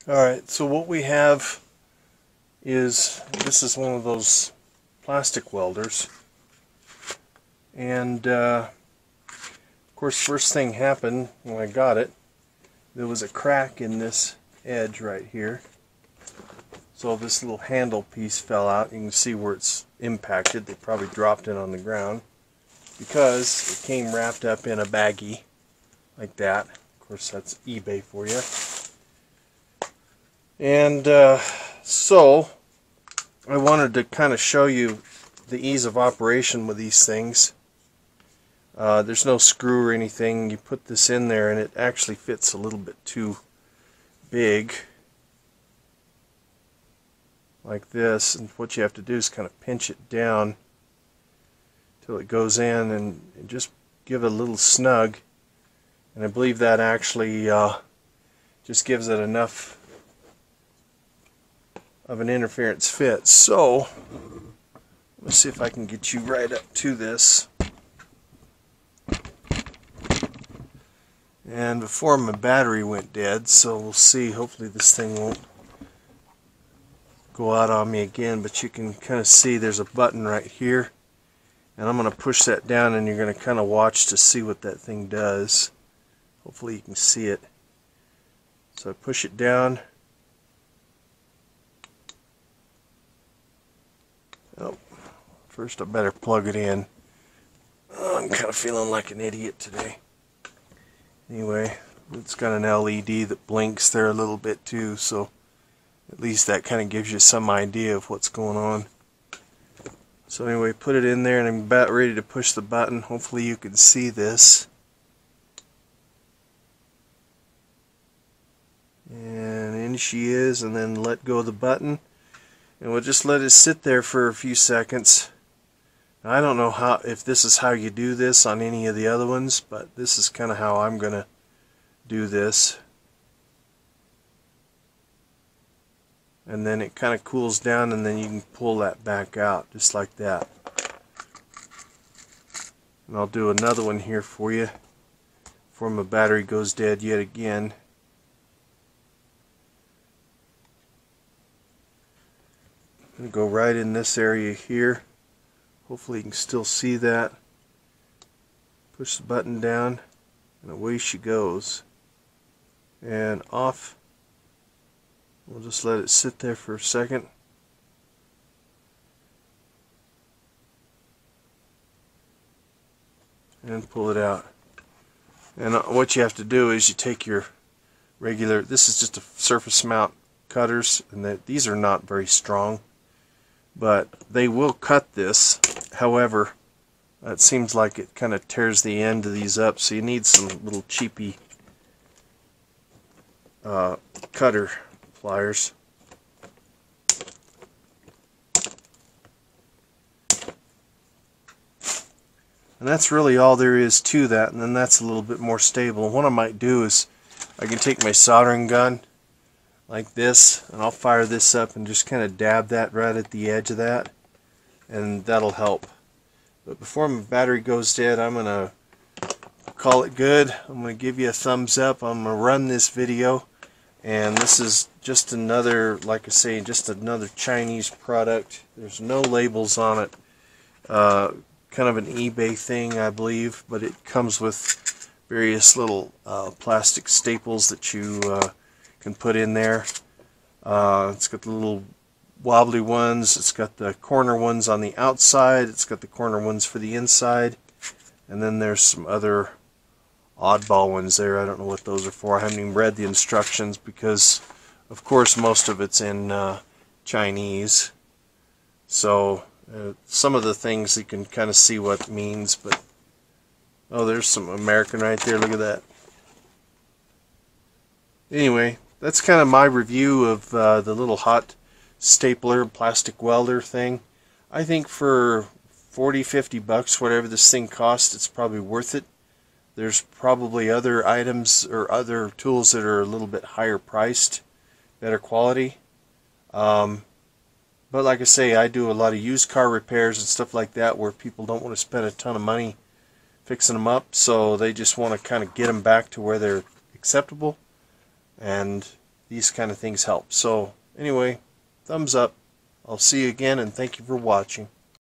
Alright, so what we have is, this is one of those plastic welders, and of course first thing happened when I got it, there was a crack in this edge right here. So this little handle piece fell out. You can see where it's impacted. They probably dropped it on the ground because it came wrapped up in a baggie like that. Of course that's eBay for you. And so I wanted to kind of show you the ease of operation with these things. There's no screw or anything. You put this in there and it actually fits a little bit too big, like this, and what you have to do is kind of pinch it down till it goes in and just give it a little snug, and I believe that actually just gives it enough of an interference fit. So let's see if I can get you right up to this. And before my battery went dead, so we'll see, hopefully this thing won't go out on me again, but you can kind of see there's a button right here, and I'm going to push that down and you're going to kind of watch to see what that thing does. Hopefully you can see it. So I push it down. Oh, first I better plug it in. Oh, I'm kind of feeling like an idiot today. Anyway, it's got an LED that blinks there a little bit too, so at least that kind of gives you some idea of what's going on. So anyway, put it in there and I'm about ready to push the button. Hopefully you can see this. And in she is, and then let go of the button. And we'll just let it sit there for a few seconds. Now, I don't know if this is how you do this on any of the other ones, but this is kind of how I'm going to do this. And then it kind of cools down, and then you can pull that back out just like that. And I'll do another one here for you before my battery goes dead yet again. I'm going to go right in this area here. Hopefully you can still see that. Push the button down and away she goes. And off. We'll just let it sit there for a second. And pull it out. And what you have to do is you take your regular, this is just a surface mount cutters, and these are not very strong, but they will cut this. However, it seems like it kind of tears the end of these up, so you need some little cheapy cutter pliers. And that's really all there is to that, and then that's a little bit more stable. What I might do is I can take my soldering gun like this, and I'll fire this up and just kind of dab that right at the edge of that, and that'll help. But before my battery goes dead, I'm going to call it good. I'm going to give you a thumbs up. I'm going to run this video, and this is just another, like I say, just another Chinese product. There's no labels on it. Kind of an eBay thing, I believe, but it comes with various little plastic staples that you can put in there. It's got the little wobbly ones, it's got the corner ones on the outside, it's got the corner ones for the inside, and then there's some other oddball ones there. I don't know what those are for. I haven't even read the instructions because of course most of it's in Chinese, so some of the things you can kind of see what it means, but oh, there's some American right there, look at that. Anyway, that's kind of my review of the little hot stapler plastic welder thing. I think for 40-50 bucks, whatever this thing costs, it's probably worth it. There's probably other items or other tools that are a little bit higher priced, better quality. But like I say, I do a lot of used car repairs and stuff like that where people don't want to spend a ton of money fixing them up, so they just want to kind of get them back to where they're acceptable. And these kind of things help. So anyway, thumbs up. I'll see you again, and thank you for watching.